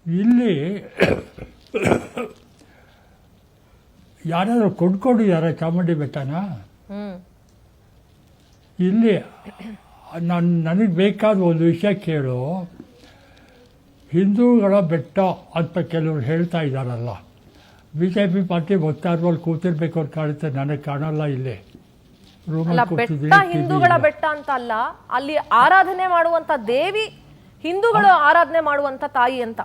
ಇಲ್ಲಿ ಯಾರಾದರೂ ಕೊಂಡ್ಕೊಂಡಿದ್ದಾರೆ ಚಾಮುಂಡಿ ಬೆಟ್ಟನ? ಇಲ್ಲಿ ನನಗೆ ಬೇಕಾದ ಒಂದು ವಿಷಯ ಕೇಳು. ಹಿಂದೂಗಳ ಬೆಟ್ಟ ಅಂತ ಕೆಲವರು ಹೇಳ್ತಾ ಇದ್ದಾರಲ್ಲ, BJP ಪಾರ್ಟಿ ವಕ್ತಾರದಲ್ಲಿ ಕೂತಿರ್ಬೇಕು ಅಂತ ಕಾಣುತ್ತೆ, ನನಗೆ ಕಾಣಲ್ಲ. ಇಲ್ಲಿ ಹಿಂದೂಗಳ ಬೆಟ್ಟ ಅಂತ ಅಲ್ಲ, ಅಲ್ಲಿ ಆರಾಧನೆ ಮಾಡುವಂತ ದೇವಿ ಹಿಂದೂಗಳು ಆರಾಧನೆ ಮಾಡುವಂತ ತಾಯಿ ಅಂತ.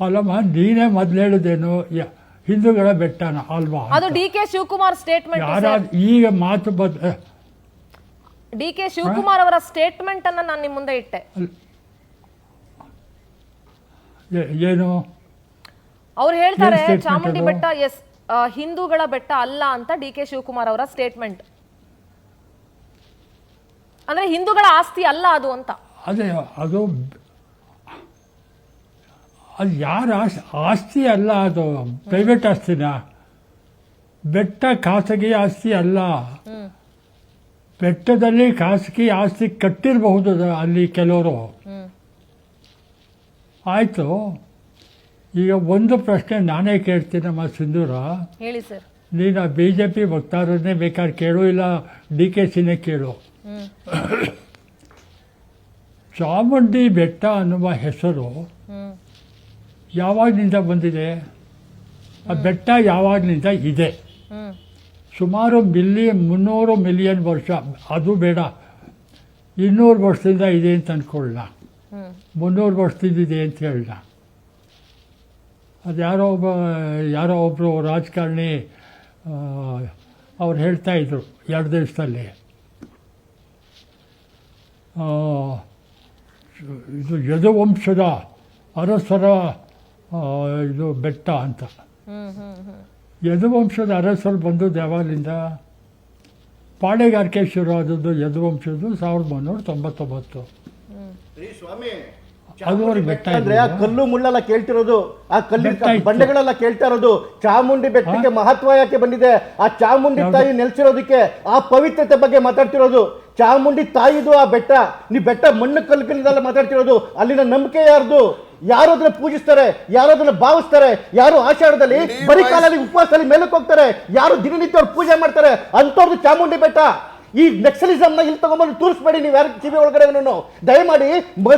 ಅಲ್ಲಮ್ಮ, ನೀನೇ ಮೊದ್ಲು ಹೇಳುದೇನು ಹಿಂದೂಗಳ ಬೆಟ್ಟನ ಅಲ್ವಾ? ಅದು DK ಶಿವಕುಮಾರ್ ಸ್ಟೇಟ್ಮೆಂಟ್. ಈಗ ಮಾತು DK ಶಿವಕುಮಾರ್ ಅವರ ಸ್ಟೇಟ್ಮೆಂಟ್ ಅನ್ನ ನಾನು ನಿಮ್ಮ ಮುಂದೆ ಇಟ್ಟೆ. ಏನು ಅವ್ರು ಹೇಳ್ತಾರೆ ಚಾಮುಂಡಿ ಬೆಟ್ಟ ಹಿಂದೂಗಳ ಬೆಟ್ಟ ಅಲ್ಲ ಅಂತ DK ಶಿವಕುಮಾರ್ ಅವರ ಸ್ಟೇಟ್ಮೆಂಟ್. ಅಂದ್ರೆ ಹಿಂದೂಗಳ ಆಸ್ತಿ ಅಲ್ಲ ಅದು ಅಂತ. ಅದೇ ಅದು ಯಾರ ಆಸ್ತಿ ಅಲ್ಲ, ಅದು ಪ್ರೈವೇಟ್ ಆಸ್ತಿನ. ಬೆಟ್ಟ ಖಾಸಗಿ ಆಸ್ತಿ ಅಲ್ಲ. ಬೆಟ್ಟದಲ್ಲಿ ಖಾಸಗಿ ಆಸ್ತಿ ಕಟ್ಟಿರಬಹುದು ಅಲ್ಲಿ ಕೆಲವರು. ಆಯಿತು, ಈಗ ಒಂದು ಪ್ರಶ್ನೆ ನಾನೇ ಕೇಳ್ತೀನಮ್ಮ ಸಿಂಧೂರ. ಹೇಳಿ ಸರ್. ನೀನು BJP ವಕ್ತಾರನ್ನೇ ಬೇಕಾದ್ರೆ ಕೇಳು, ಇಲ್ಲ DKCನೇ ಕೇಳು. ಚಾಮುಂಡಿ ಬೆಟ್ಟ ಅನ್ನುವ ಹೆಸರು ಯಾವಾಗಲಿಂದ ಬಂದಿದೆ? ಆ ಬೆಟ್ಟ ಯಾವಾಗಲಿಂದ ಇದೆ? ಸುಮಾರು 300 ಮಿಲಿಯನ್ ವರ್ಷ, ಅದು ಬೇಡ 200 ವರ್ಷದಿಂದ ಇದೆ ಅಂತ ಅಂದ್ಕೊಳ್ಳ, 300 ವರ್ಷದಿಂದ ಇದೆ ಅಂತ ಹೇಳ. ಅದು ಯಾರೋ ಒಬ್ಬರು ರಾಜಕಾರಣಿ ಅವ್ರು ಹೇಳ್ತಾ ಇದ್ರು 2 ದಿವಸದಲ್ಲಿ, ಇದು ಯದುವಂಶದ ಅರಸರ ಇದು ಬೆಟ್ಟ ಅಂತ. ಯದುವಂಶದ ಅರಸರು ಬಂದದ್ದು ಯಾವಾಗಲಿಂದ? ಪಾಳೆಗಾರಿಕೆ ಶುರು ಆದದ್ದು ಯದುವಂಶದ್ದು 1399. ಅದುವರೆಗೆ ಬೆಟ್ಟ ಅಂದ್ರೆ ಆ ಕಲ್ಲು ಮುಳ್ಳೆಲ್ಲ ಕೇಳ್ತಿರೋದು, ಆ ಕಲ್ಲಿನ ಬಂಡೆಗಳೆಲ್ಲ ಕೇಳ್ತಾ ಇರೋದು. ಚಾಮುಂಡಿ ಬೆಟ್ಟಕ್ಕೆ ಮಹತ್ವ ಯಾಕೆ ಬಂದಿದೆ? ಆ ಚಾಮುಂಡಿ ತಾಯಿ ನೆಲೆಸಿರೋದಕ್ಕೆ, ಆ ಪವಿತ್ರತೆ ಬಗ್ಗೆ ಮಾತಾಡ್ತಿರೋದು. ಚಾಮುಂಡಿ ತಾಯಿದು ಆ ಬೆಟ್ಟ. ನೀವು ಬೆಟ್ಟ ಮಣ್ಣು ಕಲ್ಲಿನಿಂದೆಲ್ಲ ಮಾತಾಡ್ತಿರೋದು. ಅಲ್ಲಿನ ನಂಬಿಕೆ ಯಾರ್ದು? ಯಾರು ಅದನ್ನ ಪೂಜಿಸ್ತಾರೆ, ಯಾರು ಅದನ್ನ ಭಾವಿಸ್ತಾರೆ, ಯಾರು ಆಷಾಢದಲ್ಲಿ ಬರೀ ಕಾಲದಲ್ಲಿ ಉಪವಾಸದಲ್ಲಿ ಮೇಲಕ್ಕೆ ಹೋಗ್ತಾರೆ, ಯಾರು ದಿನನಿತ್ಯ ಅವ್ರು ಪೂಜೆ ಮಾಡ್ತಾರೆ, ಅಂಥವ್ರದ್ದು ಚಾಮುಂಡಿ ಬೆಟ್ಟ. ಈ ನಕ್ಸಲಿಸಮ್ನ ಇಲ್ಲಿ ತಗೊಂಡ್ಬಂದು ತೋರಿಸ್ಬೇಡಿ ನೀವು ಯಾರು ಕಿವಿ ಒಳಗಡೆ. ದಯಮಾಡಿ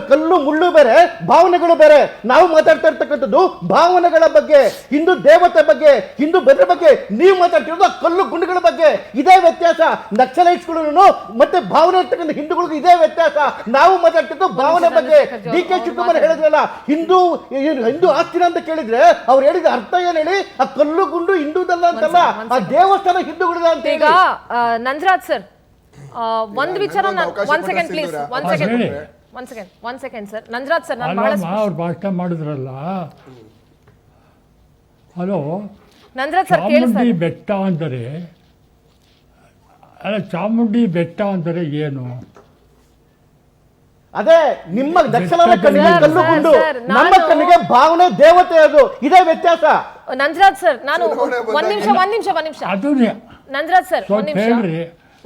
ಕಲ್ಲು ಮುಳ್ಳು ಬೇರೆ, ಭಾವನೆಗಳು ಬೇರೆ. ನಾವು ಮಾತಾಡ್ತಾ ಇರ್ತಕ್ಕಂಥದ್ದು ಭಾವನೆಗಳ ಬಗ್ಗೆ, ಹಿಂದೂ ದೇವತೆ ಬಗ್ಗೆ, ಹಿಂದೂ ಬೆದ್ರ ಬಗ್ಗೆ. ನೀವು ಮಾತಾಡ್ತಿರೋದು ಆ ಕಲ್ಲು ಗುಂಡುಗಳ ಬಗ್ಗೆ. ಇದೇ ವ್ಯತ್ಯಾಸ. ನಕ್ಸಲೈಟ್ಸ್ಗಳು ಮತ್ತೆ ಭಾವನೆ ಇರ್ತಕ್ಕಂಥ ಹಿಂದೂಗಳಿಗೂ ಇದೇ ವ್ಯತ್ಯಾಸ. ನಾವು ಮಾತಾಡ್ತಿದ್ದು ಭಾವನೆ ಬಗ್ಗೆ. DK ಶಿವಕುಮಾರ್ ಹೇಳಿದ್ರಲ್ಲ ಹಿಂದೂ ಆಸ್ತಿನ ಅಂತ ಕೇಳಿದ್ರೆ ಅವ್ರು ಹೇಳಿದ ಅರ್ಥ ಏನ್ ಹೇಳಿ? ಆ ಕಲ್ಲು ಗುಂಡು ಹಿಂದೂದಲ್ಲ ಅಂತಲ್ಲ, ಆ ದೇವಸ್ಥಾನ ಹಿಂದೂಗಳದ ಅಂತ ಹೇಳಿ. ನಂಜರಾಜ್ ಸರ್, ಒಂದು ವಿಚಾರ, one second please, one second sir. Nanjaraj sir, ನಾನು ಅವ್ರು ಭಾಷಣ ಮಾಡಿದ್ರಲ್ಲ, ಹಲೋ, ನಂಜರಾಜ್ ಸರ್ ಚಾಮುಂಡಿ ಬೆಟ್ಟ ಅಂದರೆ, ಅಲ್ಲ ಚಾಮುಂಡಿ ಬೆಟ್ಟ ಅಂದರೆ ಏನು? ಅದೇ ನಿಮ್ಮ ದಕ್ಷಿಣದ ಕಣ್ಣಿಗೆ ಕಲ್ಲು ಗುಂಡು, ನಮ್ಮ ಕಣ್ಣಿಗೆ ಭಾವನೆ ದೇವತೆ. ಅದು ಇದೇ ವ್ಯತ್ಯಾಸ. ನಂಜರಾಜ್ ಸರ್, ನಾನು ಒಂದ್ ನಿಮಿಷ ಅದು ನಂಜರಾಜ್ ಸರ್,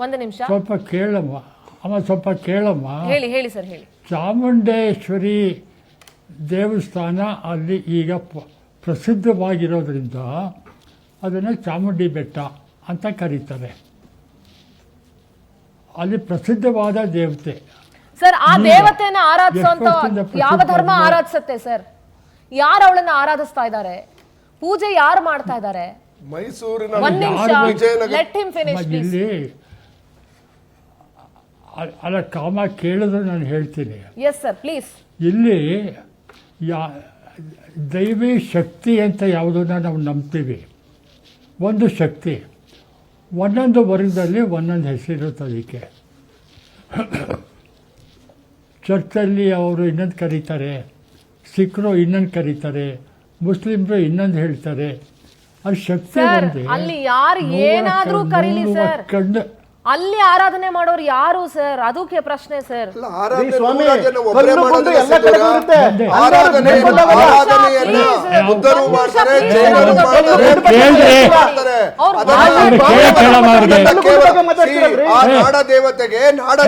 ಒಂದು ನಿಮಿಷ ಸ್ವಲ್ಪ ಕೇಳಮ್ಮ ಅಮ್ಮ, ಸ್ವಲ್ಪ ಕೇಳಮ್ಮ. ಹೇಳಿ ಸರ್, ಹೇಳಿ. ಚಾಮುಂಡೇಶ್ವರಿ ದೇವಸ್ಥಾನ ಅಲ್ಲಿ ಈಗ ಪ್ರಸಿದ್ಧವಾಗಿರೋದ್ರಿಂದ ಅದನ್ನು ಚಾಮುಂಡಿ ಬೆಟ್ಟ ಅಂತ ಕರೀತಾರೆ. ಅಲ್ಲಿ ಪ್ರಸಿದ್ಧವಾದ ದೇವತೆ ಸರ್. ಆ ದೇವತೆನ ಆರಾಧಿಸುವಂತ ಯಾವ ಧರ್ಮ ಆರಾಧಿಸುತ್ತೆ ಸರ್? ಯಾರು ಅವಳನ್ನ ಆರಾಧಿಸ್ತಾ ಇದ್ದಾರೆ? ಪೂಜೆ ಯಾರು ಮಾಡ್ತಾ ಇದ್ದಾರೆ? ಮೈಸೂರಿನ ಇಲ್ಲಿ ಅಲ್ಲ, ಕಾಮ ಕೇಳಿದ್ರೆ ನಾನು ಹೇಳ್ತೀನಿ. Yes sir, please. ಇಲ್ಲಿ ದೈವಿ ಶಕ್ತಿ ಅಂತ ಯಾವುದನ್ನ ನಾವು ನಂಬ್ತೀವಿ, ಒಂದು ಶಕ್ತಿ. ಒಂದೊಂದು ವರ್ಗದಲ್ಲಿ ಒಂದೊಂದು ಹೆಸರಿರುತ್ತೆ ಅದಕ್ಕೆ. ಚರ್ಚಲ್ಲಿ ಅವರು ಇನ್ನೊಂದು ಕರೀತಾರೆ, ಸಿಖ್ರು ಇನ್ನೊಂದು ಕರೀತಾರೆ, ಮುಸ್ಲಿಮ್ರು ಇನ್ನೊಂದು ಹೇಳ್ತಾರೆ. ಅದು ಶಕ್ತಿ ಒಂದೇ. ಅಲ್ಲಿ ಯಾರು ಏನಾದ್ರೂ ಕರೀಲಿ ಸರ್, ಅಲ್ಲಿ ಆರಾಧನೆ ಮಾಡೋರು ಯಾರು ಸರ್? ಅದಕ್ಕೆ ಪ್ರಶ್ನೆ ಸರ್. ಅಲ್ಲ, ಆರಾಧನೆ ಈ ಸ್ವಾಮಿ, ನೂರಾರು ಜನ ಒಬ್ಬರೇ ಕಲ್ಲು ಬಂದು ಮಾಡೋದಿಲ್ಲ ಎಲ್ಲ ಕಡೆ ಸಿದ್ದೂರ. ಬರುತ್ತೆ. ಆರಾಧನೆಯನ್ನ ಬುದ್ಧರು ಮಾಡ್ತಾರೆ, ಜೈನರು ಮಾಡ್ತಾರೆ, ಕೇಳ್ರಿ. ಮಾಡ್ತಾರೆ. ಅವ್ರು ಅದನ್ನ ಮಾತಾಡ್ತಿರಲ್ರಿ. ಆ ನಾಡ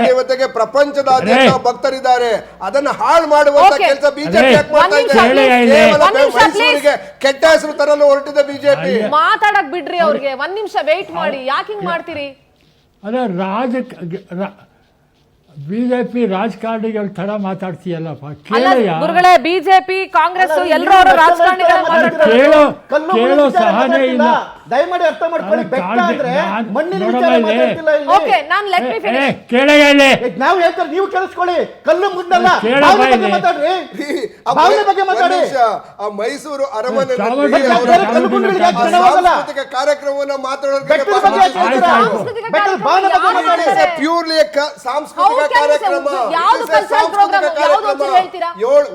ದೇವತೆಗೆ ಪ್ರಪಂಚದಾದ್ಯಂತ ಭಕ್ತರಿದ್ದಾರೆ. ಅದನ್ನ ಹಾಳು ಮಾಡುವಂತ Okay. ಕೆಲಸ ಬಿಜೆಪಿ ಯಾಕೆ ಮಾಡ್ತಾ ಇದೆ? ಕೇಳಿ ಇಲ್ಲಿ. ಕೇವಲ ಒಂದ್ ನಿಮಿಷ ಮೈಸೂರಿಗೆ ಕೆಟ್ಟ ಹೆಸರು ತರಲು ಹೊರಟಿದೆ ಬಿಜೆಪಿ. ಮಾತಾಡಕ್ ಬಿಡ್ರಿ ಅವ್ರಿಗೆ. ಒಂದ್ ನಿಮಿಷ ವೇಟ್ ಮಾಡಿ. ಯಾಕೆ ಹಿಂಗ್ ಮಾಡ್ತೀರಿ? ಅಲ್ಲ, ಬಿಜೆಪಿ ರಾಜಕಾರಣಿಗಳ ತರ ಮಾತಾಡ್ತೀಯಲ್ಲಪ್ಪ, ಅಲ್ಲ ಕೇಳಯ್ಯ. ಗುರುಗಳೇ, ಬಿಜೆಪಿ ಕಾಂಗ್ರೆಸ್ ಅಲ್ಲ, ಎಲ್ಲರೂ ಅವರು ನೀವು ರಾಜಕಾರಣಿಗಳ ಮಾತಾಡ್ತೀರಾ? ಕೇಳೋ ಸಹನೆ ಇಲ್ಲ. ದಯಮಾಡಿ ಅರ್ಥ ಮಾಡ್ಕೊಳ್ಳಿ. ಅಲ್ಲ, ಬೆಟ್ಟ ಅಂದ್ರೆ ನಾನ್- ಮಣ್ಣಿನ ನೋಡಮ್ಮ ವಿಚಾರ ಇಲ್ಲಿ. ಮಾತಾಡ್ತಿಲ್ಲ ಇಲ್ಲಿ. ಓಕೆ, ನಾನು ಲೆಟ್ ಮಿ ಫಿನಿಶ್. ಕೇಳಯ್ಯ ಇಲ್ಲಿ. ನಾವು ಹೇಳ್ತಾರೆ, ನೀವು ಕೇಳಿಸ್ಕೊಳ್ಳಿ. ಕಲ್ಲು ಮುಂದಲ್ಲ, ಕೇಳ ಭಾವನೆ ಬಾಯಿಲಿ. ಬಗ್ಗೆ ಮಾತಾಡ್ರಿ. ಆ ಭಾವನೆ ಬಗ್ಗೆ ಒಂದ್ ಮಾತಾಡಿ. ನಿಮಿಷ, ಆ ಮೈಸೂರು ಅರಮನೆಯಲ್ಲಿ ಚಾಮುಂಡಿ ಅವರ ಬೇರೆ ಕಲ್ಲುಗುಂಡಿಗಳಿಗೆ ಯಾಕೆ ಜನ ಹೋಗಲ್ಲ? ಸಾಂಸ್ಕೃತಿಕ ಕಾರ್ಯಕ್ರಮವನ್ನ ಮಾತಾಡೋದಕ್ಕೆ ಬೆಟ್ಟದ ಬಗ್ಗೆ ಯಾಕೆ ಹೇಳ್ತೀರಾ? ಸಾಂಸ್ಕೃತಿಕ ಬೆಟ್ಟದ ಭಾವನೆ ಬಗ್ಗೆ ಕಾರ್ಯಕ್ರಮ ಮಾತಾಡಿ. ಯಾರು ಪ್ಯೂರ್ಲಿ ಸಾಂಸ್ಕೃತಿಕ How can you say- ಕಾರ್ಯಕ್ರಮ. ಯಾವ್ದು It is a cultural ಸಾಂಸ್ಕೃತಿಕ program? ಯಾವ್ದು ಕಾರ್ಯಕ್ರಮ. ಒಂಚೂರು ಹೇಳ್ತೀರಾ?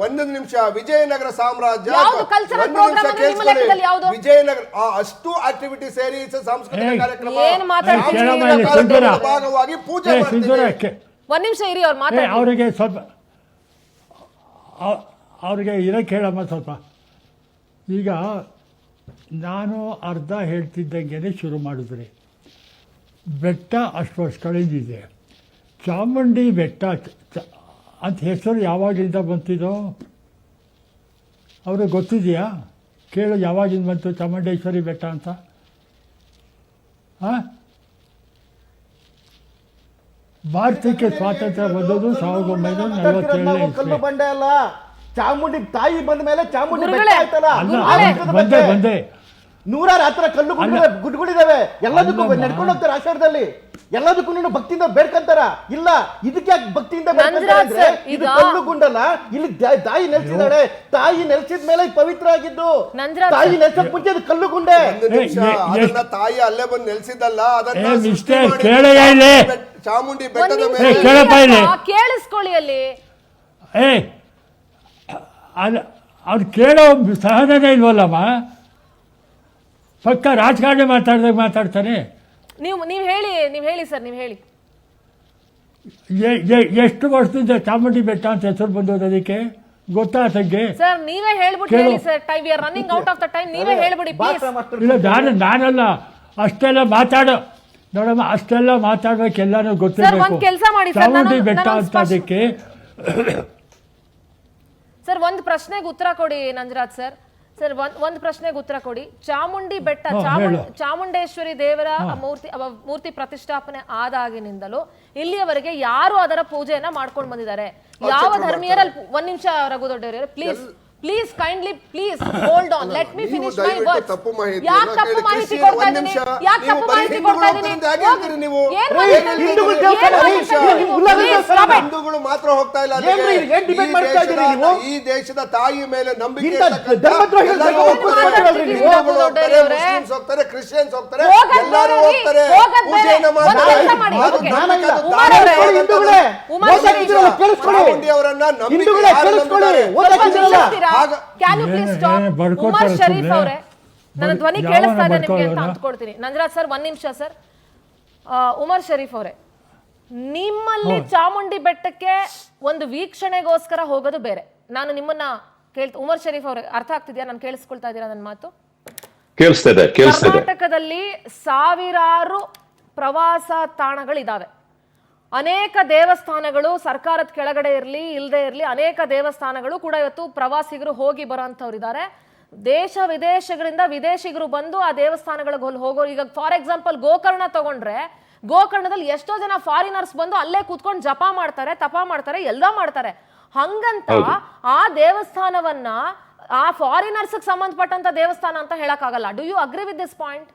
ಒಂದು ನಿಮಿಷ, ವಿಜಯನಗರ ಸಾಮ್ರಾಜ್ಯ ಯಾವ್ದು cultural ಒಂದು program ನಿಮಿಷ ಅಂದ್ರೆ ನಿಮ್ಮ ಕೇಳಿಸ್ಕೊಳ್ಳಿ. ಲೆಕ್ಕದಲ್ಲಿ ಯಾವ್ದು? ವಿಜಯನಗರ ಅಷ್ಟು ಆಕ್ಟಿವಿಟಿ ಸೇರಿ it's a ಸಾಂಸ್ಕೃತಿಕ ಏ, ಕಾರ್ಯಕ್ರಮ. ಏನ್ ಮಾತಾಡ್ತೀರಿ? ಸಾಂಸ್ಕೃತಿಕ ಕೇಳಮ್ಮ ಇಲ್ಲಿ, ಕಾರ್ಯಕ್ರಮದ ಸಿಂಧೂರ. ಭಾಗವಾಗಿ ಪೂಜೆ ಸಿಂಧೂರ, ಮಾಡ್ತೀವಿ. ಒಂದ್ ನಿಮಿಷ ಇರಿ, ಅವ್ರು ಮಾತಾಡಿ. ಅವರಿಗೆ ಸ್ವಲ್ಪ ಅವ್ರಿಗೆ ಇರಕ್ಕೆ ಹೇಳಮ್ಮ ಸ್ವಲ್ಪ. ಈಗ ನಾನು ಅರ್ಧ ಹೇಳ್ತಿದ್ದಂಗೆ ಶುರು ಮಾಡಿದ್ರಿ. ಬೆಟ್ಟ ಅಷ್ಟು ವರ್ಷಗಳಿಂದಿದೆ. ಚಾಮುಂಡಿ ಬೆಟ್ಟ ಅಂತ ಹೆಸರು ಯಾವಾಗಿಂದ ಬಂತಿದೋ ಅವ್ರಿಗೆ ಗೊತ್ತಿದೆಯಾ? ಕೇಳು, ಯಾವಾಗಿಂದ ಬಂತು ಚಾಮುಂಡೇಶ್ವರಿ ಬೆಟ್ಟ ಅಂತ? ಹಾಂ, ಭಾರತಕ್ಕೆ ಸ್ವಾತಂತ್ರ್ಯ ಬಂದದ್ದು 1947 ನಾವು ಕಲ್ಲು ಇಸ್ವಿ. ಬಂಡೆ ಅಲ್ಲ, ಚಾಮುಂಡಿ ತಾಯಿ ಬಂದ ಮೇಲೆ ಚಾಮುಂಡಿ ಬೆಟ್ಟ ಗುರುಗಳೇ, ಆಯ್ತಲ್ಲ. ಅಲ್ಲ, ಆ ಬೆಟ್ಟದ ಬಂದೆ ಬಗ್ಗೆ ಬಂದೆ ನೂರಾರು ಹತ್ರ ಕಲ್ಲು ಗುಡ್ಗಳಿದಾವೆ. ಎಲ್ಲದಕ್ಕೂ ಅಲ್ಲಮ್ಮ. ನಡ್ಕೊಂಡು ಹೋಗ್ತಾರೆ ಆಷಾಢದಲ್ಲಿ. ಎಲ್ಲದಕ್ಕೂ ಭಕ್ತಿಯಿಂದ ಬೇಡ್ಕಂತಾರ. ಇಲ್ಲ, ಇದಕ್ಕೆ ಯಾಕೆ ಭಕ್ತಿಯಿಂದ ಬೇಡ್ಕಂತಾರೆ ನಂಜರಾಜ್ ಅಂದ್ರೆ ಸರ್, ಇದು ಈಗ- ಕಲ್ಲು ಗುಂಡಲ್ಲ. ಇಲ್ಲಿ ತಾಯಿ ನೆಲೆಸಿದಾಳೆ. ತಾಯಿ ನೆಲೆಸಿದ ಮೇಲೆ ಪವಿತ್ರ ಆಗಿದ್ದು. ನಂಜರಾಜ್ ತಾಯಿ ಸರ್. ನೆಲೆಸಕ್ ಮುಂಚೆ ಅದು ಕಲ್ಲು ಗುಂಡೆ. ಒಂದು ನಿಮಿಷ, ಏ, ಅದನ್ನ ತಾಯಿ ಅಲ್ಲೇ ಬಂದು ನೆಲೆಸಿದ್ದಲ್ಲ, ಅದನ್ನ ಏ, ಸೃಷ್ಟಿ ಮಿಸ್ಟರ್, ಮಾಡಿ ಕೇಳಯ್ಯ ಇಲ್ಲಿ. ಚಾಮುಂಡಿ ಒಂದ್ ಬೆಟ್ಟದ ನಿಮಿಷ ಮೇಲೆ ಏ, ಕೇಳಪ್ಪ ಇಲ್ಲಿ. ಕೇಳಿಸ್ಕೊಳ್ಳಿ ಅಲ್ಲಿ. ಅವ್ರು ಕೇಳೋ ಸಹಜನೇ ಇಲ್ವಲ್ಲಮ್ಮ. ಪಕ್ಕ ರಾಜಕಾರಣಿ ಮಾತಾಡ್ತಾನೆ. ನೀವ್ ಹೇಳಿ ಸರ್, ನೀವ್ ಹೇಳಿ. ಎಷ್ಟು ವರ್ಷದಿಂದ ಚಾಮುಂಡಿ ಬೆಟ್ಟ ಅಂತ ಹೆಸರು ಬಂದೋದು ಅದಕ್ಕೆ ಗೊತ್ತಾ ತಗ್ಗೆ? ಸರ್ ನೀವೇ ಹೇಳ್ಬಿಟ್ಟು ಕೇಳು. ಹೇಳಿ sir. Time we are running out of the time. ನೀವೇ ಹೇಳ್ಬಿಡಿ ಪ್ಲೀಸ್. ಭಾಷಾ ಮಾಸ್ತರ್ ಇಲ್ಲ, ನಾನಲ್ಲ ಅಷ್ಟೆಲ್ಲ ಮಾತಾಡೋ ನೋಡಮ್ಮ, ಅಷ್ಟೆಲ್ಲ ಮಾತಾಡ್ಬೇಕು, ಎಲ್ಲಾನು ಸರ್, ಗೊತ್ತಿರಬೇಕು. ಒಂದ್ ಕೆಲ್ಸ ಮಾಡಿ ಸರ್, ಚಾಮುಂಡಿ ನಾನು- ಬೆಟ್ಟ ನಾನು ಅಂತ ಸ್ಪಷ್ಟ- ಅದಕ್ಕೆ ಸರ್ ಒಂದ್ ಪ್ರಶ್ನೆಗೆ ಉತ್ತರ ಕೊಡಿ ನಂಜರಾಜ್ ಸರ್. ಸರ್ ಒಂದ್ ಪ್ರಶ್ನೆಗೆ ಉತ್ತರ ಕೊಡಿ. ಚಾಮುಂಡಿ ಬೆಟ್ಟ, ಹೇಳು. ಚಾಮುಂಡೇಶ್ವರಿ ದೇವರ ಮೂರ್ತಿ ಪ್ರತಿಷ್ಠಾಪನೆ ಆದಾಗಿನಿಂದಲೂ ಇಲ್ಲಿಯವರೆಗೆ ಯಾರು ಅದರ ಪೂಜೆಯನ್ನ ಮಾಡ್ಕೊಂಡು ಬಂದಿದ್ದಾರೆ? ಯಾವ ಧರ್ಮೀಯರಲ್ಲಿ? ಒಂದ್ ನಿಮಿಷ ರಘುದೊಡ್ಡವರೇ, please kindly please hold on, let me finish my words. ತಪ್ಪು ಮಾಹಿತಿ ಯಾಕೆ ತಪ್ಪು ಮಾಹಿತಿ ಕೊಡ್ತಾ ಇದ್ದೀನಿ? ಯಾಕೆ ತಪ್ಪು ಮಾಹಿತಿ ಕೊಡ್ತಾ ಇದ್ದೀನಿ? ಹಿಂದೂಗಳು ಮಾತ್ರ ಹೋಗ್ತಾ ಇಲ್ಲ ಅಲ್ಲಿಗೆ. ಏನ್ರಿ ಇದು? ಏನ್ debate ಮಾಡ್ತಾ ಇದ್ದೀರಿ ನೀವು? ಈ ದೇಶದ ತಾಯಿ ಮೇಲೆ ನಂಬಿಕೆ ಇಂಥ ಇರ್ತಕ್ಕಂಥ ಧರ್ಮದ್ರೋಹಿಗಳ ಎಲ್ಲರೂ ಬಗ್ಗೆ ಒಪ್ಪಿಸ್ಕೊಳ್ತೀರಲ್ರಿ ನೀವು? ಹಿಂದೂಗಳು ಹೋಗ್ತಾರೆ, ಮುಸ್ಲಿಮ್ಸ್ ಹೋಗ್ತಾರೆ, ಕ್ರಿಶ್ಚಿಯನ್ಸ್ ಹೋಗ್ತಾರೆ, ಎಲ್ಲರೂ ಹೋಗ್ತಾರೆ, ಪೂಜೆಯನ್ನ ಮಾಡ್ತಾರೆ. ಅದು ಧಾರ್ಮಿಕ, ಅದು ಹಿಂದೂಗಳೇ, ಓದಾಕಿದ್ದೀರಲ್ಲ, ಕೇಳಿಸ್ಕೊಳ್ಳಿ. ಚಾಮುಂಡಿ ಅವರನ್ನ ನಂಬಿಕೆ ಹಿಂದೂಗಳೇ, ಯಾರು ಕೇಳಿಸ್ಕೊಳ್ಳಿ. ನಂಬಿದ್ದಾರೆ? ಓದಾಕಿದ್ದೀರಲ್ಲ. Can you please stop? Umar Sharif ಅವರೇ, ನನ್ನ ಧ್ವನಿ ಕೇಳಿಸ್ತಾ ಇದೆ ನಿಮ್ಗೆ ಅಂತ ಅಂದ್ಕೊಳ್ತೀನಿ. ನಂಜರಾಜ್ ಸರ್ ಒಂದ್ ನಿಮಿಷ ಸರ್. ಉಮರ್ ಶರೀಫ್ ಅವರೇ, ನಿಮ್ಮಲ್ಲಿ ಚಾಮುಂಡಿ ಬೆಟ್ಟಕ್ಕೆ ಒಂದು ವೀಕ್ಷಣೆಗೋಸ್ಕರ ಹೋಗೋದು ಬೇರೆ. ನಾನು ನಿಮ್ಮನ್ನ ಉಮರ್ ಶರೀಫ್ ಅವರೇ, ಅರ್ಥ ಆಗ್ತಿದ್ಯಾ? ನಾನು ಕೇಳಿಸ್ಕೊಳ್ತಾ ಇದ್ದೀರಾ ನನ್ನ ಮಾತು? ಕೇಳಿಸ್ತಿದೆ. ಕರ್ನಾಟಕದಲ್ಲಿ ಸಾವಿರಾರು ಪ್ರವಾಸ ತಾಣಗಳಿದಾವೆ. ಅನೇಕ ದೇವಸ್ಥಾನಗಳು ಸರ್ಕಾರದ ಕೆಳಗಡೆ ಇರಲಿ ಇಲ್ಲದೆ ಇರಲಿ, ಅನೇಕ ದೇವಸ್ಥಾನಗಳು ಕೂಡ ಇವತ್ತು ಪ್ರವಾಸಿಗರು ಹೋಗಿ ಬರೋಂಥವ್ರು ಇದ್ದಾರೆ. ದೇಶ ವಿದೇಶಗಳಿಂದ ವಿದೇಶಿಗರು ಬಂದು ಆ ದೇವಸ್ಥಾನಗಳಿಗೆ ಹೋಗೋ. ಈಗ ಫಾರ್ ಎಕ್ಸಾಂಪಲ್ ಗೋಕರ್ಣ ತಗೊಂಡ್ರೆ, ಗೋಕರ್ಣದಲ್ಲಿ ಎಷ್ಟೋ ಜನ ಫಾರಿನರ್ಸ್ ಬಂದು ಅಲ್ಲೇ ಕೂತ್ಕೊಂಡು ಜಪ ಮಾಡ್ತಾರೆ, ತಪ ಮಾಡ್ತಾರೆ, ಎಲ್ಲ ಮಾಡ್ತಾರೆ. ಹಂಗಂತ ಆ ದೇವಸ್ಥಾನವನ್ನ ಆ ಫಾರಿನರ್ಸ್ ಸಂಬಂಧಪಟ್ಟಂತ ದೇವಸ್ಥಾನ ಅಂತ ಹೇಳಕ್ಕಾಗಲ್ಲ. Do you agree with this point?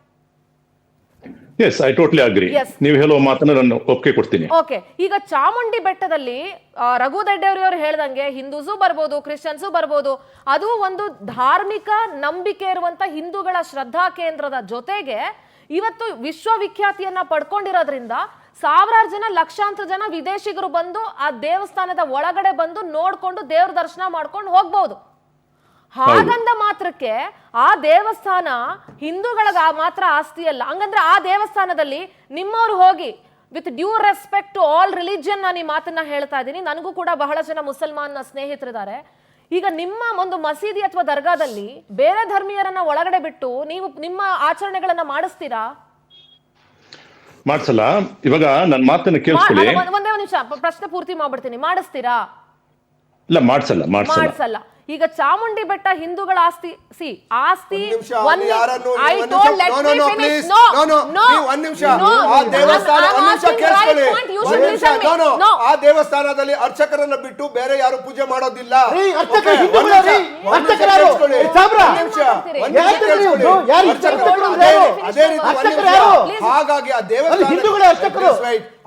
Yes, I totally agree. Yes. ನೀವು ಹೇಳುವ ಮಾತನ್ನ ನಾನು ಒಪ್ಪಿಗೆ ಕೊಡ್ತೀನಿ. ಓಕೆ, ಈಗ ಚಾಮುಂಡಿ ಬೆಟ್ಟದಲ್ಲಿ ರಘು ದಡ್ಡೇವ್ರಿಯವರು ಹೇಳ್ದಂಗೆ ಹಿಂದೂಸು ಬರ್ಬೋದು, ಕ್ರಿಶ್ಚಿಯನ್ಸು ಬರ್ಬೋದು. ಅದು ಒಂದು ಧಾರ್ಮಿಕ ನಂಬಿಕೆ ಇರುವಂತ ಹಿಂದೂಗಳ ಶ್ರದ್ಧಾ ಕೇಂದ್ರದ ಜೊತೆಗೆ ಇವತ್ತು ವಿಶ್ವವಿಖ್ಯಾತಿಯನ್ನ ಪಡ್ಕೊಂಡಿರೋದ್ರಿಂದ ಸಾವಿರಾರು ಜನ, ಲಕ್ಷಾಂತರ ಜನ ವಿದೇಶಿಗರು ಬಂದು ಆ ದೇವಸ್ಥಾನದ ಒಳಗಡೆ ಬಂದು ನೋಡ್ಕೊಂಡು ದೇವ್ರ ದರ್ಶನ ಮಾಡ್ಕೊಂಡು ಹೋಗ್ಬೋದು. ಹಾಗಂದ ಮಾತ್ರಕ್ಕೆ ಆ ದೇವಸ್ಥಾನ ಹಿಂದೂಗಳಿಗೆ ಮಾತ್ರ ಆಸ್ತಿ ಅಲ್ಲ. ಹಂಗಂದ್ರೆ ಆ ದೇವಸ್ಥಾನದಲ್ಲಿ ನಿಮ್ಮವ್ರು ಹೋಗಿ with due respect to all religion ನಾನು ಈ ಮಾತನ್ನ ಹೇಳ್ತಾ ಇದ್ದೀನಿ. ನನಗೂ ಕೂಡ ಬಹಳ ಜನ ಮುಸಲ್ಮಾನ ಸ್ನೇಹಿತರಿದ್ದಾರೆ. ಈಗ ನಿಮ್ಮ ಒಂದು ಮಸೀದಿ ಅಥವಾ ದರ್ಗಾದಲ್ಲಿ ಬೇರೆ ಧರ್ಮೀಯರನ್ನ ಒಳಗಡೆ ಬಿಟ್ಟು ನೀವು ನಿಮ್ಮ ಆಚರಣೆಗಳನ್ನ ಮಾಡಿಸ್ತೀರಾ? ಮಾಡ್ಸಲ್ಲ. ಇವಾಗ ನನ್ನ ಮಾತನ್ನ ಕೇಳಿಸ್ಕೊಳ್ಳಿ. ಒಂದೇ ಒಂದು ನಿಮಿಷ ಪ್ರಶ್ನೆ ಪೂರ್ತಿ ಮಾಡ್ಬಿಡ್ತೀನಿ. ಮಾಡಿಸ್ತೀರಾ? ಇಲ್ಲ, ಮಾಡ್ಸಲ್ಲ. ಈಗ ಚಾಮುಂಡಿ ಬೆಟ್ಟ ಹಿಂದೂಗಳ ಆಸ್ತಿ. ಆಸ್ತಿ ಆ ದೇವಸ್ಥಾನದಲ್ಲಿ ಅರ್ಚಕರನ್ನ ಬಿಟ್ಟು ಬೇರೆ ಯಾರು ಪೂಜೆ ಮಾಡೋದಿಲ್ಲ. ಹಾಗಾಗಿ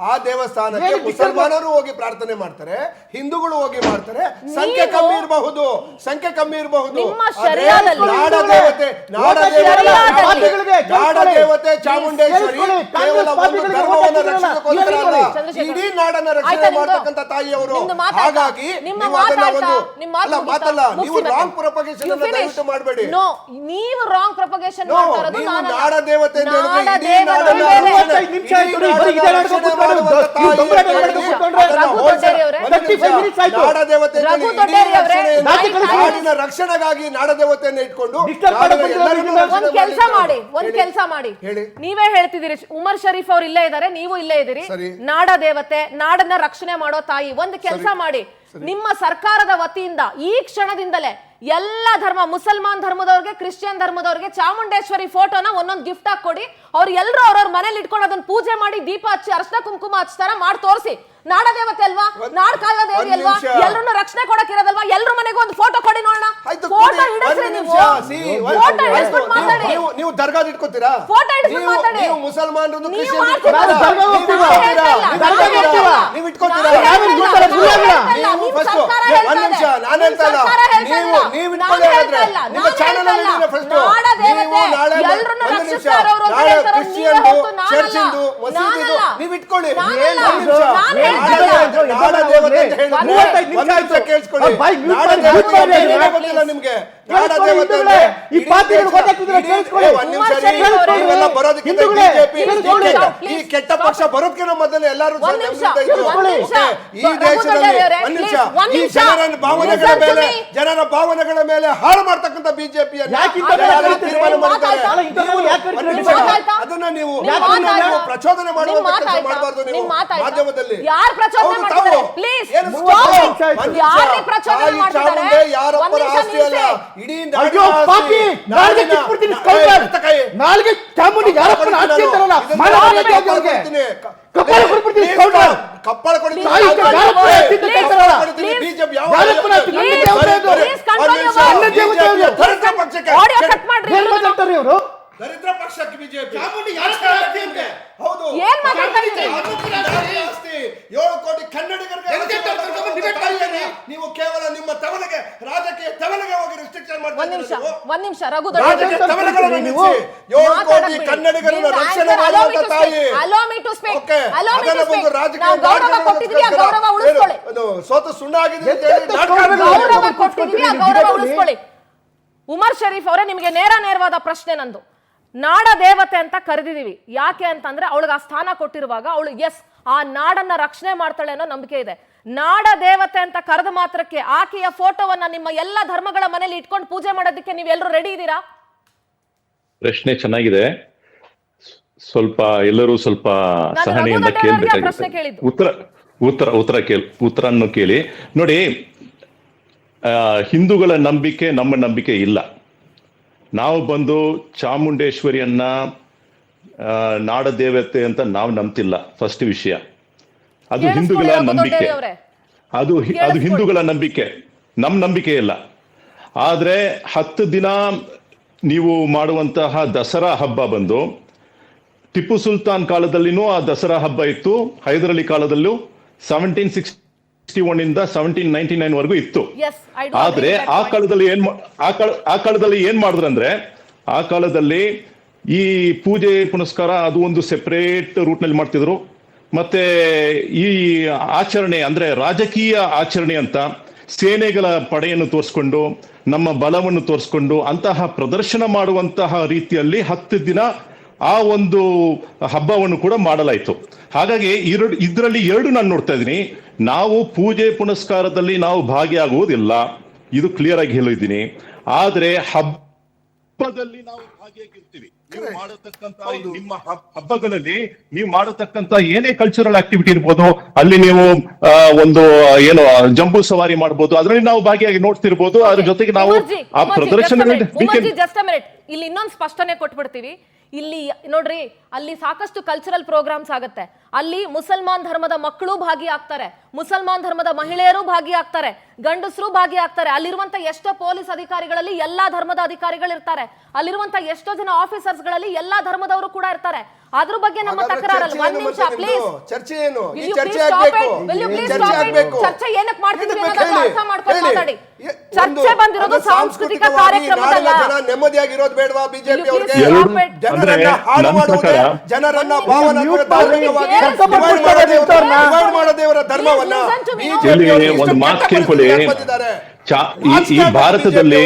ಆ ದೇವಸ್ಥಾನಕ್ಕೆ ಮುಸಲ್ಮಾನರು ಹೋಗಿ ಪ್ರಾರ್ಥನೆ ಮಾಡ್ತಾರೆ, ಹಿಂದೂಗಳು ಹೋಗಿ ಮಾಡ್ತಾರೆ. ಸಂಖ್ಯೆ ಕಮ್ಮಿ ಇರಬಹುದು. ನಾಡದೇವತೆ ಚಾಮುಂಡೇಶ್ವರಿ ಕೇವಲ ಒಂದು ಧರ್ಮವನ್ನು ರಕ್ಷಿಸೋದಕ್ಕೋಸ್ಕರ ಅಲ್ಲ, ಇಡೀ ನಾಡನ್ನ ರಕ್ಷಣೆ ಮಾಡತಕ್ಕಂತ ತಾಯಿಯವರು. ಹಾಗಾಗಿ ನೀವು ರಾಂಗ್ ಪ್ರೊಪಗೇಷನ್ ದಯವಿಟ್ಟು ಮಾಡಬೇಡಿ. ನೀವು ರಾಂಗ್ ಪ್ರೊಪಗೇಷನ್ ನಾಡದೇವತೆ ನಾಡಿನ ರಕ್ಷಣೆಗಾಗಿ ನಾಡದೇವತೆಯನ್ನು ಇಟ್ಕೊಂಡು ಒಂದ್ ಕೆಲಸ ಮಾಡಿ. ನೀವೇ ಹೇಳ್ತಿದ್ದೀರಿ, ಉಮರ್ ಶರೀಫ್ ಅವ್ರು ಇಲ್ಲೇ ಇದ್ದಾರೆ, ನೀವು ಇಲ್ಲೇ ಇದ್ದೀರಿ. ನಾಡದೇವತೆ, ನಾಡನ್ನ ರಕ್ಷಣೆ ಮಾಡೋ ತಾಯಿ. ಒಂದು ಕೆಲಸ ಮಾಡಿ, ನಿಮ್ಮ ಸರ್ಕಾರದ ವತಿಯಿಂದ ಈ ಕ್ಷಣದಿಂದಲೇ ಎಲ್ಲ ಧರ್ಮ, ಮುಸಲ್ಮಾನ್ ಧರ್ಮದವ್ರಿಗೆ, ಕ್ರಿಶ್ಚಿಯನ್ ಧರ್ಮದವ್ರಿಗೆ ಚಾಮುಂಡೇಶ್ವರಿ ಫೋಟೋನ ಒಂದೊಂದು ಗಿಫ್ಟ್ ಆಗಿ ಕೊಡಿ. ಅವ್ರು ಎಲ್ಲರೂ ಅವ್ರವ್ರ ಮನೇಲಿ ಇಟ್ಕೊಂಡು ಅದನ್ನ ಪೂಜೆ ಮಾಡಿ ದೀಪ ಹಚ್ಚಿ ಅರ್ಶನ ಕುಂಕುಮ ಹಚ್ತಾರ ಮಾಡಿ ತೋರಿಸಿ. ನಾಡದೇವತೆ ಅಲ್ವಾ, ನಾಡ್ ಕಾಯೋ ದೇವಿ ಅಲ್ವಾ, ಎಲ್ಲರನ್ನು ರಕ್ಷಣೆ ಕೊಡಕ್ಕಿರೋದಲ್ವಾ? ಎಲ್ಲರ ಮನೆಗೂ ಒಂದು ಫೋಟೋ ಕೊಡಿ ನೋಡೋಣ. ಫೋಟೋ ಇಡಿಸ್ರಿ ನೀವು. ಫೋಟೋ ಇಡಿಸ್ಬಿಟ್ಟು ಮಾತಾಡಿ. ನೀವು ದರ್ಗಾದ ಇಟ್ಕೋತೀರಾ? ಫೋಟೋ ಇಡಿಸ್ಬಿಟ್ಟು ಮಾತಾಡಿ. ನೀವು ಮುಸಲ್ಮಾನರು ನೀವು ಇಟ್ಕೋತೀರಾ? ನಿಮ್ಗೆ ಈ ಕೆಟ್ಟ ಪಕ್ಷ ಬರೋದಕ್ಕಿಂತ ಮೊದಲು ಎಲ್ಲರೂ ಈ ದೇಶದಲ್ಲಿ ಜನರ ಭಾವನೆಗಳ ಮೇಲೆ ಹಾಳು ಮಾಡ್ತಕ್ಕಂಥ ಬಿಜೆಪಿಯನ್ನು ತೀರ್ಮಾನ ಮಾಡಿದ್ದಾರೆ. ಅದನ್ನ ನೀವು ಪ್ರಚೋದನೆ ಮಾಡಬಾರ್ದು. ನೀವು ಮಾಧ್ಯಮದಲ್ಲಿ ಯಾರೊಬ್ಬರ ಆಸ್ತಿ ಅಲ್ಲ, ಇಡೀ ನಾಳೆಗೆ ಚಾಮುಂಡಿ ಕಪ್ಪಳ ಕೊಡ್ತೀನಿ. ದರಿದ್ರ ಪಕ್ಷಕ್ಕೆ ಬಿಜೆಪಿ ಹೌದು. 7 ಕೋಟಿ ಕನ್ನಡಿಗರಿಗೆ ನೀವು ಕೇವಲ ನಿಮ್ಮ ತವಲಿಗೆ, ರಾಜಕೀಯ ತವಲಿಗೆ ಹೋಗಿ ರಿಸ್ಟ್ರಿಕ್ಷನ್ ಮಾಡ್ತೀರಿ. ಒಂದ್ ನಿಮಿಷ ರಘು, 7 ಕೋಟಿ ಕನ್ನಡಿಗರನ್ನು ರಕ್ಷಣೆ ಮಾಡುವಂತ ತಾಯಿ. ಸೋತು ಸುಣ್ಣ ಆಗಿದೆ ಅಂತ ಹೇಳಿ. ಉಮರ್ ಶರೀಫ್ ಅವರೇ, ನಿಮಗೆ ನೇರವಾದ ಪ್ರಶ್ನೆ ನಂದು. ನಾಡ ದೇವತೆ ಅಂತ ಕರೆದಿದೀವಿ, ಯಾಕೆ ಅಂತಂದ್ರೆ ಅವಳಿಗೆ ಆ ಸ್ಥಾನ ಕೊಟ್ಟಿರುವಾಗ ಅವಳು ಆ ನಾಡನ್ನ ರಕ್ಷಣೆ ಮಾಡ್ತಾಳೆ ಅನ್ನೋ ನಂಬಿಕೆ ಇದೆ. ನಾಡ ದೇವತೆ ಅಂತ ಕರೆದ ಮಾತ್ರಕ್ಕೆ ಆಕೆಯ ಫೋಟೋವನ್ನ ನಿಮ್ಮ ಎಲ್ಲ ಧರ್ಮಗಳ ಮನೇಲಿ ಇಟ್ಕೊಂಡು ಪೂಜೆ ಮಾಡೋದಕ್ಕೆ ನೀವೆಲ್ಲರೂ ರೆಡಿ ಇದ್ದೀರಾ? ಪ್ರಶ್ನೆ ಚೆನ್ನಾಗಿದೆ. ಎಲ್ಲರೂ ಸ್ವಲ್ಪ ಸಹನೆಯಿಂದ ಕೇಳಬೇಕಾಗುತ್ತೆ. ಉತ್ತರನ್ನು ಕೇಳಿ ನೋಡಿ. ಹಿಂದೂಗಳ ನಂಬಿಕೆ ನಮ್ಮ ನಂಬಿಕೆ ಇಲ್ಲ. ನಾವು ಬಂದು ಚಾಮುಂಡೇಶ್ವರಿಯನ್ನ ನಾಡದೇವತೆ ಅಂತ ನಾವು ನಂಬ್ತಿಲ್ಲ. ಫಸ್ಟ್ ವಿಷಯ ಅದು ಹಿಂದೂಗಳ ನಂಬಿಕೆ. ಅದು ಹಿಂದೂಗಳ ನಂಬಿಕೆ, ನಮ್ಮ ನಂಬಿಕೆ ಇಲ್ಲ. ಆದ್ರೆ 10 ದಿನ ನೀವು ಮಾಡುವಂತಹ ದಸರಾ ಹಬ್ಬ ಬಂದು ಟಿಪ್ಪು ಸುಲ್ತಾನ್ ಕಾಲದಲ್ಲಿನೂ ಆ ದಸರಾ ಹಬ್ಬ ಇತ್ತು. ಹೈದರಾಲಿ ಕಾಲದಲ್ಲೂ 1761 ಇಂದ 1799 ವರೆಗೂ ಇತ್ತು. ಆದ್ರೆ ಆ ಕಾಲದಲ್ಲಿ ಏನ್ ಮಾಡಿದ್ರಂದ್ರೆ, ಆ ಕಾಲದಲ್ಲಿ ಈ ಪೂಜೆ ಪುನಸ್ಕಾರ ಅದು ಒಂದು ಸೆಪರೇಟ್ ರೂಟ್ ನಲ್ಲಿ ಮಾಡ್ತಿದ್ರು. ಮತ್ತೆ ಈ ಆಚರಣೆ ಅಂದ್ರೆ ರಾಜಕೀಯ ಆಚರಣೆ ಅಂತ ಸೇನೆಗಳ ಪಡೆಯನ್ನು ತೋರಿಸ್ಕೊಂಡು, ನಮ್ಮ ಬಲವನ್ನು ತೋರಿಸ್ಕೊಂಡು ಅಂತಹ ಪ್ರದರ್ಶನ ಮಾಡುವಂತಹ ರೀತಿಯಲ್ಲಿ 10 ದಿನ ಆ ಒಂದು ಹಬ್ಬವನ್ನು ಕೂಡ ಮಾಡಲಾಯಿತು. ಹಾಗಾಗಿ ಇದರಲ್ಲಿ ಎರಡು ನಾನು ನೋಡ್ತಾ ಇದ್ದೀನಿ. ನಾವು ಪೂಜೆ ಪುನಸ್ಕಾರದಲ್ಲಿ ನಾವು ಭಾಗಿಯಾಗುವುದಿಲ್ಲ, ಇದು ಕ್ಲಿಯರ್ ಆಗಿ ಹೇಳಿದ್ದೀನಿ. ಆದ್ರೆ ಹಬ್ಬದಲ್ಲಿ ನಾವು ಭಾಗಿಯಾಗಿರ್ತೀವಿ. ನೀವು ಮಾಡತಕ್ಕಂತ ನಿಮ್ಮ ಹಬ್ಬಗಳಲ್ಲಿ ನೀವು ಮಾಡತಕ್ಕಂತ ಏನೇ ಕಲ್ಚರಲ್ ಆಕ್ಟಿವಿಟಿ ಇರ್ಬೋದು, ಅಲ್ಲಿ ನೀವು ಒಂದು ಏನು ಜಂಬೂ ಸವಾರಿ ಮಾಡ್ಬೋದು, ಅದರಲ್ಲಿ ನಾವು ಭಾಗಿಯಾಗಿ ನೋಡ್ತಿರ್ಬೋದು. ಅದ್ರ ಜೊತೆಗೆ ನಾವು ಆ ಪ್ರದರ್ಶನಗಳಲ್ಲಿ ಇಲ್ಲಿ ಇನ್ನೊಂದು ಸ್ಪಷ್ಟನೆ ಕೊಟ್ಬಿಡ್ತೀವಿ. ಇಲ್ಲಿ ನೋಡ್ರಿ, ಅಲ್ಲಿ ಸಾಕಷ್ಟು ಕಲ್ಚರಲ್ ಪ್ರೋಗ್ರಾಮ್ಸ್ ಆಗುತ್ತೆ. ಅಲ್ಲಿ ಮುಸಲ್ಮಾನ್ ಧರ್ಮದ ಮಕ್ಕಳು ಭಾಗಿಯಾಗ್ತಾರೆ, ಮುಸಲ್ಮಾನ್ ಧರ್ಮದ ಮಹಿಳೆಯರು ಭಾಗಿಯಾಗ್ತಾರೆ, ಗಂಡಸರು ಭಾಗಿಯಾಗ್ತಾರೆ. ಅಲ್ಲಿರುವಂತ ಎಷ್ಟೋ ಪೊಲೀಸ್ ಅಧಿಕಾರಿಗಳಲ್ಲಿ ಎಲ್ಲಾ ಧರ್ಮದ ಅಧಿಕಾರಿಗಳು ಇರ್ತಾರೆ. ಅಲ್ಲಿರುವಂತ ಎಷ್ಟೋ ಜನ ಆಫೀಸರ್ಸ್ ಗಳಲ್ಲಿ ಎಲ್ಲಾ ಧರ್ಮದವರು ಕೂಡ ಇರ್ತಾರೆ. ಅದ್ರ ಬಗ್ಗೆ ನಮ್ಮ ತಕರಾರಲ್ಲ. ಒಂದ್ ನಿಮಿಷ ಪ್ಲೀಸ್. ಚರ್ಚೆ ಏನು? ಈ ಚರ್ಚೆ ಆಗ್ಬೇಕು. ಚರ್ಚೆ ಏನಕ್ಕೆ ಮಾಡ್ತಿದ್ದೀವಿ ಅನ್ನೋದನ್ನ ಅರ್ಥ ಮಾಡ್ಕೊಂಡು ಮಾತಾಡಿ. ಚರ್ಚೆ ಬಂದಿರೋದು ಸಾಂಸ್ಕೃತಿಕ ಕಾರ್ಯಕ್ರಮದಲ್ಲ. ಜನ ನೆಮ್ಮದಿಯಾಗಿರೋದು ಬೇಡವಾ ಬಿಜೆಪಿ ಅವರಿಗೆ? ಜನರನ್ನ ಹಾಳು ಮಾಡುವುದೇ, ಜನರನ್ನ ಭಾವನಾತ್ಮಕವಾಗಿ ಡಿವೈಡ್ ಮಾಡೋದೇ ಅವರ ಧರ್ಮವನ್ನ. ಒಂದು ಮಾತು ಕೇಳ್ಕೊಳ್ಳಿ, ಈ ಭಾರತದಲ್ಲಿ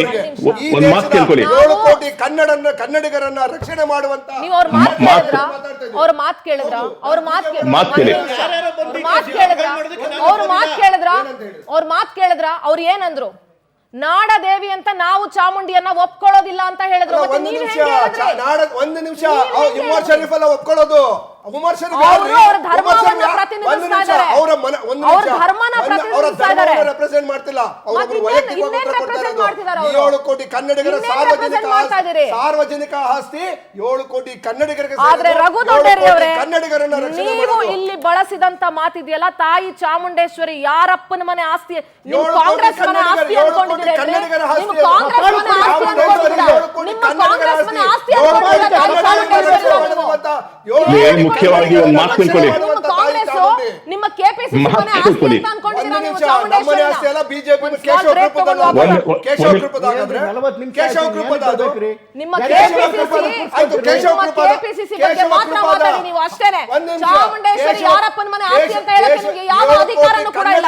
ಒಂದು ಮಾತು ಕೇಳ್ಕೊಳ್ಳಿ, 7 ಕೋಟಿ ಕನ್ನಡಿಗರನ್ನ ರಕ್ಷಣೆ ಮಾಡುವಂತ ಅವ್ರ ಮಾತು ಕೇಳಿದ್ರ ಅವ್ರು ಏನಂದ್ರು? ನಾಡದೇವಿ ಅಂತ ನಾವು ಚಾಮುಂಡಿಯನ್ನ ಒಪ್ಕೊಳ್ಳೋದಿಲ್ಲ ಅಂತ ಹೇಳಿದ್ರು. ಒಂದು ನಿಮಿಷ, ಉಮರ್ ಶರೀಫ್ ಅಲ್ಲ ಒಪ್ಕೊಳ್ಳೋದು. ಉಮರ್ ಶರೀಫ್ ರೆಪ್ರೆಸೆಂಟ್ ಮಾಡ್ತಿಲ್ಲ, ಅವರು ವೈಯಕ್ತಿಕವಾಗಿ ಕೊಡ್ತಾರೆ. 7 ಕೋಟಿ ಕನ್ನಡಿಗರ ಸಾರ್ವಜನಿಕ ಆಸ್ತಿ 7 ಕೋಟಿ ಕನ್ನಡಿಗರಿಗೆ. ಆದ್ರೆ ರಘು ದೊಡ್ಡೇರಿ ಅವರೇ, ಕನ್ನಡಿಗರನ್ನ ನೀವು ಇಲ್ಲಿ ಬಳಸಿದಂತ ಮಾತಿದೆಯಲ್ಲ, ತಾಯಿ ಚಾಮುಂಡೇಶ್ವರಿ ಯಾರಪ್ಪನ ಮನೆ ಆಸ್ತಿ, ಕಾಂಗ್ರೆಸ್ ಮನೆ ಆಸ್ತಿ ಅನ್ಕೊಂಡಿದ್ದೀರಿ. ಮುಖ್ಯವಾಗಿ ಒಂದು ಮಾತು ತಿಳ್ಕೊಳ್ಳಿ, ನಿಮ್ಮ ಕೆಪಿಸಿಸಿ ಮನೆ ಆಸ್ತಿ ಅಂತ ಅನ್ಕೊಂಡಿದ್ದೀರಾ ನೀವು ಚಾಮುಂಡೇಶ್ವರಿ? ಬಿಜೆಪಿ ಕೇಶವ ಕೃಪದ ನಿಮ್ಮ ಕೆಪಿಸಿಸಿ ಬಗ್ಗೆ ಮಾತ್ರ ಮಾತಾಡಿ ನೀವು ಅಷ್ಟೇನೆ. ಚಾಮುಂಡೇಶ್ವರಿ ಯಾರಪ್ಪನ ಮನೆ ಆಸ್ತಿ ಅಂತ ಹೇಳಕ್ಕೆ ನಿಮಗೆ ಯಾವ ಅಧಿಕಾರನೂ ಕೂಡ ಇಲ್ಲ.